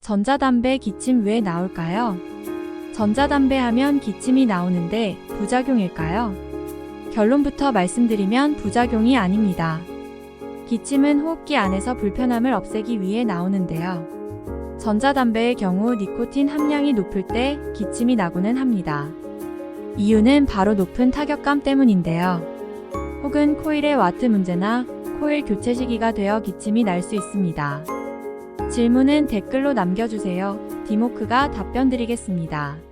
전자담배 기침 왜 나올까요? 전자담배 하면 기침이 나오는데 부작용일까요? 결론부터 말씀드리면 부작용이 아닙니다. 기침은 호흡기 안에서 불편함을 없애기 위해 나오는데요. 전자담배의 경우 니코틴 함량이 높을 때 기침이 나고는 합니다. 이유는 바로 높은 타격감 때문인데요. 혹은 코일의 와트 문제나 코일 교체 시기가 되어 기침이 날 수 있습니다. 질문은 댓글로 남겨주세요. 디모크가 답변 드리겠습니다.